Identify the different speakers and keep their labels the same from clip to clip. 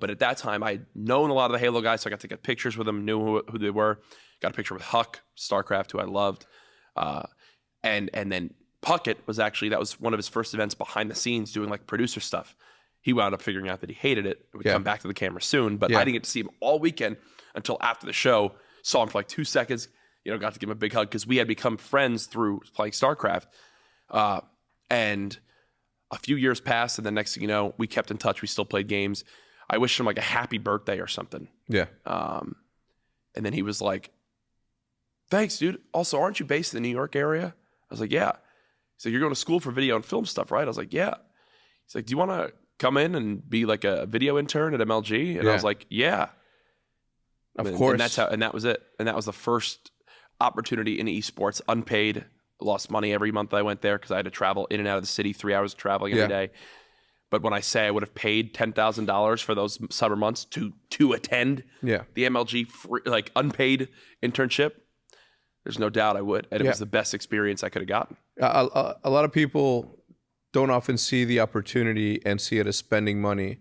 Speaker 1: But at that time, I had known a lot of the Halo guys, so I got to get pictures with them, knew who they were. Got a picture with Huck, StarCraft, who I loved. And then Puckett that was one of his first events behind the scenes doing like producer stuff. He wound up figuring out that he hated it. We'd come back to the camera soon, but I didn't get to see him all weekend until after the show. Saw him for like 2 seconds, got to give him a big hug because we had become friends through playing StarCraft. And a few years passed, and the next thing you know, we kept in touch. We still played games. I wished him like a happy birthday or something.
Speaker 2: Yeah.
Speaker 1: And then he was like, "Thanks, dude. Also, aren't you based in the New York area?" I was like, "Yeah." He's like, "You're going to school for video and film stuff, right?" I was like, "Yeah." He's like, "Do you want to come in and be like a video intern at MLG?" And I was like, "Yeah."
Speaker 2: Of course.
Speaker 1: And that was it. And that was the first opportunity in esports, unpaid. Lost money every month I went there because I had to travel in and out of the city, 3 hours of traveling every day. But when I say I would have paid $10,000 for those summer months to attend the MLG free, like unpaid internship, there's no doubt I would. And it was the best experience I could have gotten.
Speaker 2: A lot of people don't often see the opportunity and see it as spending money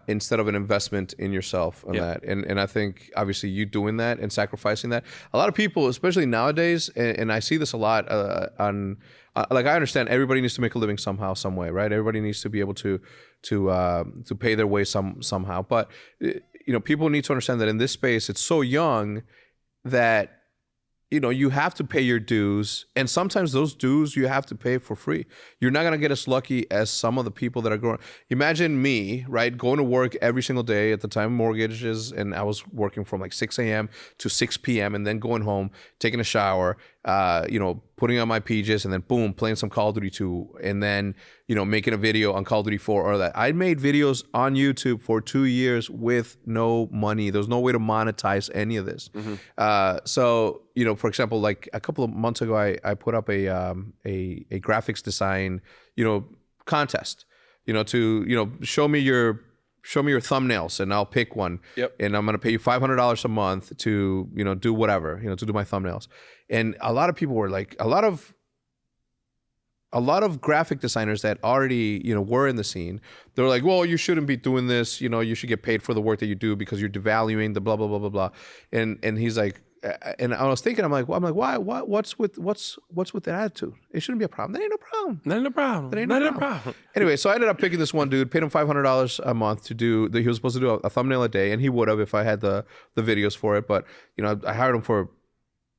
Speaker 2: instead of an investment in yourself on that. And I think obviously you doing that and sacrificing that. A lot of people, especially nowadays, and I see this a lot like I understand everybody needs to make a living somehow, some way, right? Everybody needs to be able to pay their way somehow. But people need to understand that in this space, it's so young that you have to pay your dues, and sometimes those dues you have to pay for free. You're not gonna get as lucky as some of the people that are growing. Imagine me, right, going to work every single day at the time of mortgages, and I was working from like 6 a.m. to 6 p.m. and then going home, taking a shower, putting on my PJs, and then boom, playing some Call of Duty 2, and then making a video on Call of Duty 4 or that. I made videos on YouTube for 2 years with no money. There's no way to monetize any of this. So for example, like a couple of months ago, I put up a graphics design contest. To show me your thumbnails and I'll pick one. And I'm gonna pay you $500 a month to do whatever, to do my thumbnails. And a lot of people were like, a lot of graphic designers that already were in the scene, they were like, well, you shouldn't be doing this, you should get paid for the work that you do because you're devaluing the blah blah blah blah blah. And he's like, and I was thinking, I'm like, why? What's with the attitude? It shouldn't be a problem. That ain't no problem.
Speaker 1: That ain't no problem.
Speaker 2: Anyway, so I ended up picking this one dude, paid him $500 a month to do. He was supposed to do a thumbnail a day, and he would have if I had the videos for it. But I hired him for.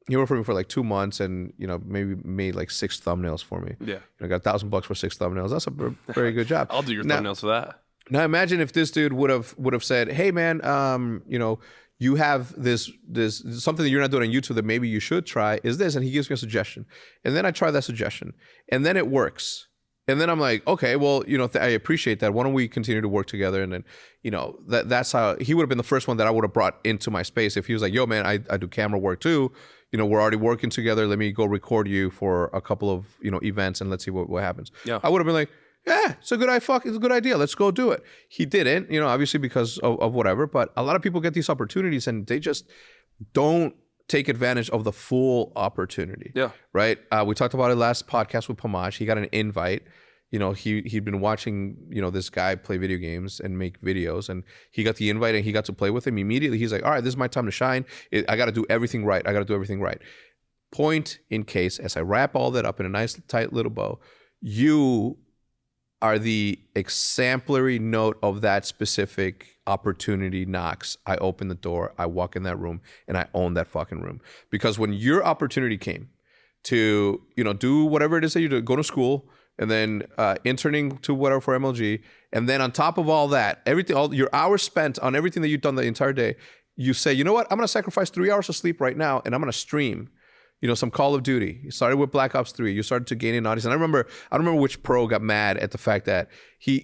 Speaker 2: He worked for me for like 2 months, and maybe made like 6 thumbnails for me.
Speaker 1: Yeah,
Speaker 2: I got $1,000 for 6 thumbnails. That's a very good job.
Speaker 1: I'll do your thumbnails for that.
Speaker 2: Now imagine if this dude would have said, "Hey man, you have this something that you're not doing on YouTube that maybe you should try is this," and he gives me a suggestion, and then I try that suggestion, and then it works, and then I'm like, okay, well, I appreciate that. Why don't we continue to work together? And then, that's how he would have been the first one that I would have brought into my space if he was like, "Yo, man, I do camera work too. We're already working together. Let me go record you for a couple of events and let's see what happens." Yeah, I would have been like, "Yeah, it's a good idea. Let's go do it." He didn't, obviously because of whatever. But a lot of people get these opportunities and they just don't take advantage of the full opportunity. Yeah, right. We talked about it last podcast with Pamaj. He got an invite. He'd been watching this guy play video games and make videos, and he got the invite and he got to play with him immediately. He's like, "All right, this is my time to shine. I got to do everything right. Point in case, as I wrap all that up in a nice tight little bow, you are the exemplary note of that specific opportunity knocks. I open the door, I walk in that room, and I own that fucking room. Because when your opportunity came to, do whatever it is that you do, go to school, and then interning to whatever for MLG, and then on top of all that, all your hours spent on everything that you've done the entire day, you say, you know what, I'm gonna sacrifice 3 hours of sleep right now, and I'm gonna stream some Call of Duty. You started with Black Ops 3. You started to gain an audience. And I don't remember which pro got mad at the fact that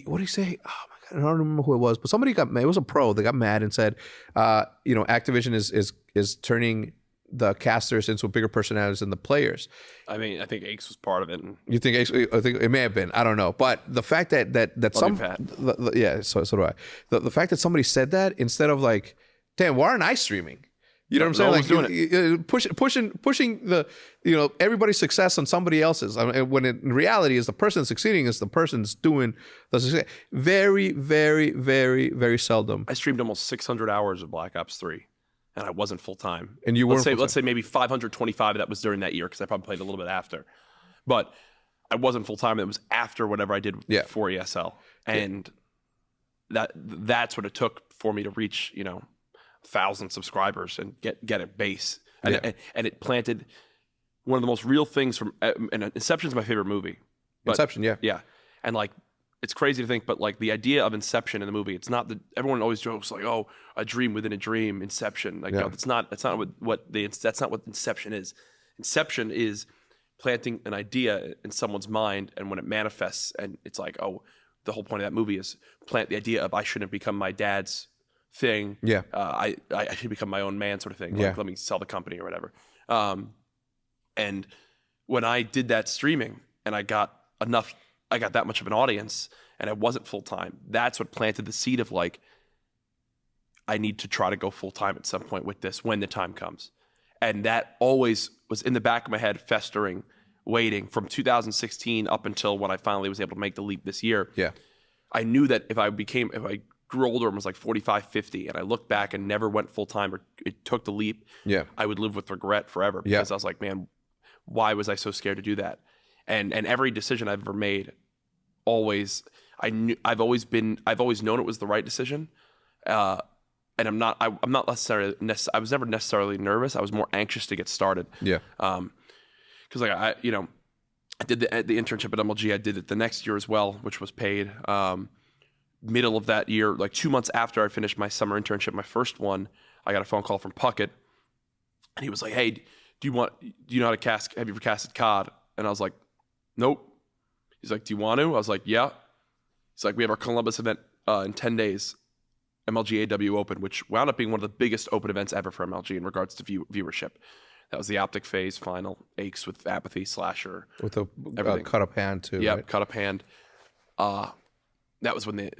Speaker 2: what did he say? Oh my God, I don't remember who it was, but somebody got mad. It was a pro that got mad and said, Activision is turning the casters into bigger personalities than the players.
Speaker 1: I mean, I think Aches was part of it.
Speaker 2: You think Aches? I think it may have been. I don't know. But the fact that some, yeah, so do I. The fact that somebody said that instead of like, damn, why aren't I streaming? You know what I'm
Speaker 1: No
Speaker 2: saying?
Speaker 1: one was doing
Speaker 2: Pushing the, everybody's success on somebody else's. I mean, when in reality is the person succeeding is the person's doing the success. Very, very, very, very seldom.
Speaker 1: I streamed almost 600 hours of Black Ops 3, and I wasn't full time.
Speaker 2: And you weren't
Speaker 1: let's say maybe 525 of that was during that year because I probably played a little bit after, but I wasn't full time. It was after whatever I did for ESL, and that's what it took for me to reach 1,000 subscribers and get a base, and it planted one of the most real things from. And Inception is my favorite movie.
Speaker 2: Inception,
Speaker 1: yeah, and like it's crazy to think, but like the idea of Inception in the movie, it's not that everyone always jokes like, oh, a dream within a dream, Inception. Like no, that's not what Inception is. Inception is planting an idea in someone's mind, and when it manifests, and it's like, oh, the whole point of that movie is plant the idea of I shouldn't become my dad's thing.
Speaker 2: Yeah.
Speaker 1: I should become my own man sort of thing. Like, let me sell the company or whatever. And when I did that streaming and I got that much of an audience and I wasn't full time, that's what planted the seed of like, I need to try to go full time at some point with this when the time comes. And that always was in the back of my head, festering, waiting from 2016 up until when I finally was able to make the leap this year.
Speaker 2: Yeah.
Speaker 1: I knew that if I grew older and was like 45, 50, and I looked back and never went full time or it took the leap, I would live with regret forever because I was like, man, why was I so scared to do that? And every decision I've ever made, I've always known it was the right decision. And I'm not necessarily, I was never necessarily nervous. I was more anxious to get started.
Speaker 2: Yeah.
Speaker 1: Because like I did the internship at MLG. I did it the next year as well, which was paid. Middle of that year, like 2 months after I finished my summer internship, my first one, I got a phone call from Puckett, and he was like, "Hey, do you know how to cast? Have you ever casted COD?" And I was like, "Nope." He's like, "Do you want to?" I was like, "Yeah." He's like, "We have our Columbus event in 10 days, MLG Open, which wound up being one of the biggest open events ever for MLG in regards to viewership. That was the Optic Phase final, Aches with Apathy, Slasher.
Speaker 2: With a cut-up hand, too.
Speaker 1: Yeah,
Speaker 2: right?
Speaker 1: cut-up hand. That was when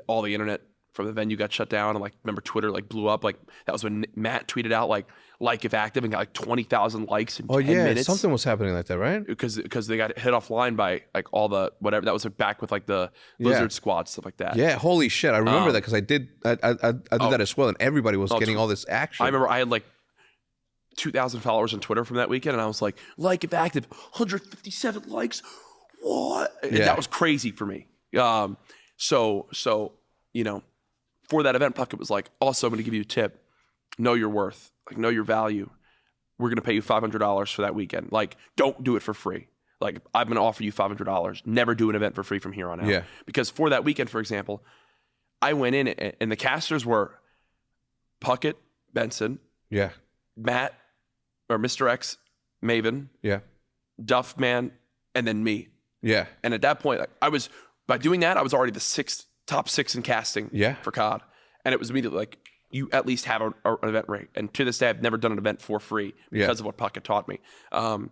Speaker 1: all the internet from the venue got shut down, and like remember Twitter like blew up. Like that was when Matt tweeted out like if active and got like 20,000 likes in 10 minutes.
Speaker 2: Something was happening like that, right?
Speaker 1: Because they got hit offline by like all the whatever. That was back with like the Blizzard squad, stuff like that.
Speaker 2: Yeah, holy shit! I remember that because I did that as well, and everybody was getting all this action.
Speaker 1: I remember I had like 2,000 followers on Twitter from that weekend, and I was like if active, 157 likes. What? And that was crazy for me. So for that event, Puckett was like, also, I'm going to give you a tip. Know your worth. Like, know your value. We're going to pay you $500 for that weekend. Like, don't do it for free. Like, I'm going to offer you $500. Never do an event for free from here on out.
Speaker 2: Yeah.
Speaker 1: Because for that weekend, for example, I went in and the casters were Puckett, Benson, Matt, or Mr. X, Maven, Duffman, and then me. Yeah. And at that point, by doing that, I was already the top six in casting for COD. And it was immediately like, you at least have an event rate. And to this day, I've never done an event for free because of what Puckett taught me. And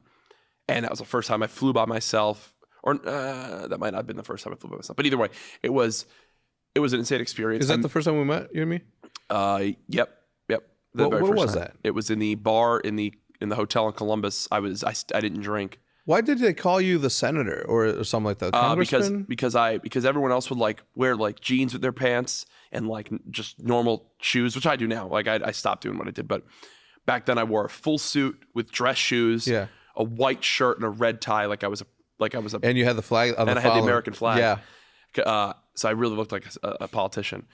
Speaker 1: that was the first time I flew by myself. Or that might not have been the first time I flew by myself. But either way, it was an insane experience.
Speaker 2: Is that the first time we met, you and me?
Speaker 1: Yep.
Speaker 2: What was that?
Speaker 1: It was in the bar in the hotel in Columbus. I didn't drink.
Speaker 2: Why did they call you the senator or something like that? Congressman?
Speaker 1: Because everyone else would like wear like jeans with their pants and like just normal shoes, which I do now. Like I stopped doing what I did, but back then I wore a full suit with dress shoes, a white shirt and a red tie, like I was a.
Speaker 2: And you had the flag,
Speaker 1: and I had the American flag. Yeah. So I really looked like a politician.